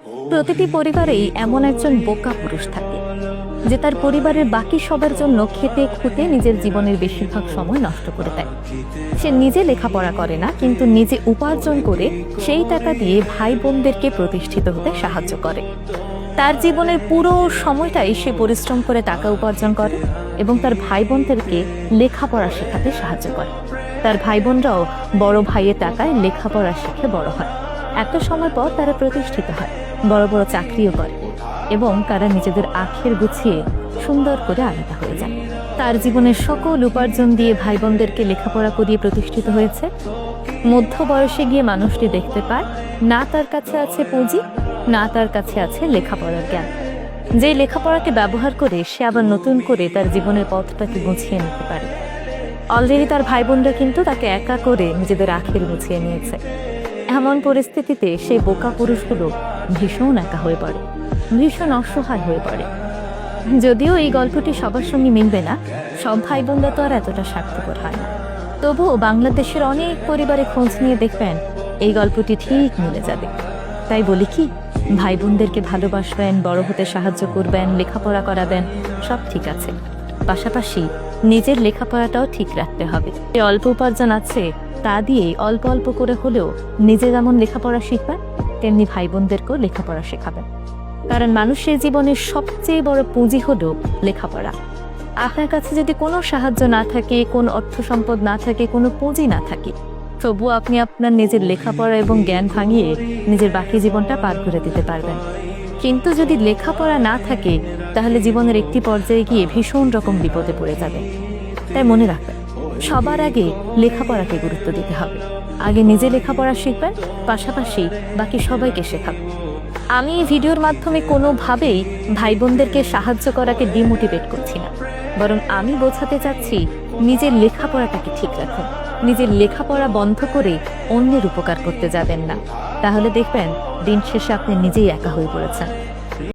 প্রতিটি পরিবারেই এমন একজন বোকা পুরুষ থাকে যে তার পরিবারের বাকি সবার জন্য খেতে খুঁতে নিজের জীবনের বেশিরভাগ সময় নষ্ট করে দেয়। সে নিজে লেখাপড়া করে না, কিন্তু নিজে উপার্জন করে সেই টাকা দিয়ে ভাই বোনদেরকে প্রতিষ্ঠিত হতে সাহায্য করে। তার জীবনের পুরো সময়টাই সে পরিশ্রম করে টাকা উপার্জন করে এবং তার ভাই বোনদেরকে লেখাপড়া শেখাতে সাহায্য করে। তার ভাই বোনরাও বড় ভাইয়ের টাকায় লেখাপড়া শিখে বড় হয়। একটা সময় পর তারা প্রতিষ্ঠিত হয়, বড় বড় চাকরিও করে এবং তারা নিজেদের আখের গুছিয়ে সুন্দর করে আলাদা হয়ে যায়। তার জীবনের সকল উপার্জন দিয়ে ভাই বোনদেরকে লেখাপড়া করিয়ে প্রতিষ্ঠিত হয়েছে। মধ্য বয়সে গিয়ে মানুষটি দেখতে পায় না তার কাছে আছে পুঁজি, না তার কাছে আছে লেখাপড়ার জ্ঞান। যে লেখাপড়াকে ব্যবহার করে সে আবার নতুন করে তার জীবনের পথটাকে গুছিয়ে নিতে পারে। অলরেডি তার ভাই বোনরা কিন্তু তাকে একা করে নিজেদের আখের গুছিয়ে নিয়েছে। এমন পরিস্থিতিতে সেই বোকা পুরুষগুলো ভীষণ একা হয়ে পড়ে, ভীষণ অসহায় হয়ে পড়ে। যদিও এই গল্পটি সবার সঙ্গে মিলবে না, সব ভাই বোনরা তো আর এতটা স্বার্থপর হয় না, তবুও বাংলাদেশের অনেক পরিবারে খোঁজ নিয়ে দেখবেন এই গল্পটি ঠিক মিলে যাবে। তাই বলি কি, ভাই বোনদেরকে ভালোবাসবেন, বড় হতে সাহায্য করবেন, লেখাপড়া করাবেন, সব ঠিক আছে, পাশাপাশি নিজের লেখাপড়াটাও ঠিক রাখতে হবে। যে অল্প উপার্জন আছে তা দিয়ে অল্প অল্প করে হলেও নিজে যেমন লেখাপড়া শিখবেন, তেমনি ভাই বোনদেরকেও লেখাপড়া শেখাবেন। কারণ মানুষের জীবনের সবচেয়ে বড় পুঁজি হলো লেখাপড়া। আপনার কাছে যদি কোনো সাহায্য না থাকে, কোনো অর্থ সম্পদ না থাকে, কোনো পুঁজি না থাকে, তবুও আপনি আপনার নিজের লেখাপড়া এবং জ্ঞান ভাঙিয়ে নিজের বাকি জীবনটা পার করে দিতে পারবেন। কিন্তু যদি লেখাপড়া না থাকে, তাহলে জীবনের একটি পর্যায়ে গিয়ে ভীষণ রকম বিপদে পড়ে যাবে। তাই মনে রাখবেন, সবার আগে লেখাপড়াকে গুরুত্ব দিতে হবে। আগে নিজে লেখাপড়া শিখবেন, পাশাপাশি বাকি সবাইকে শেখাবেন। আমি এই ভিডিওর মাধ্যমে কোনোভাবেই ভাই বোনদেরকে সাহায্য করাকে ডিমোটিভেট করছি না, বরং আমি বোঝাতে চাচ্ছি নিজের লেখাপড়াটাকে ঠিক রাখুন। নিজের লেখাপড়া বন্ধ করে অন্যের উপকার করতে যাবেন না, তাহলে দেখবেন দিন শেষে আপনি নিজেই একা হয়ে পড়েছেন।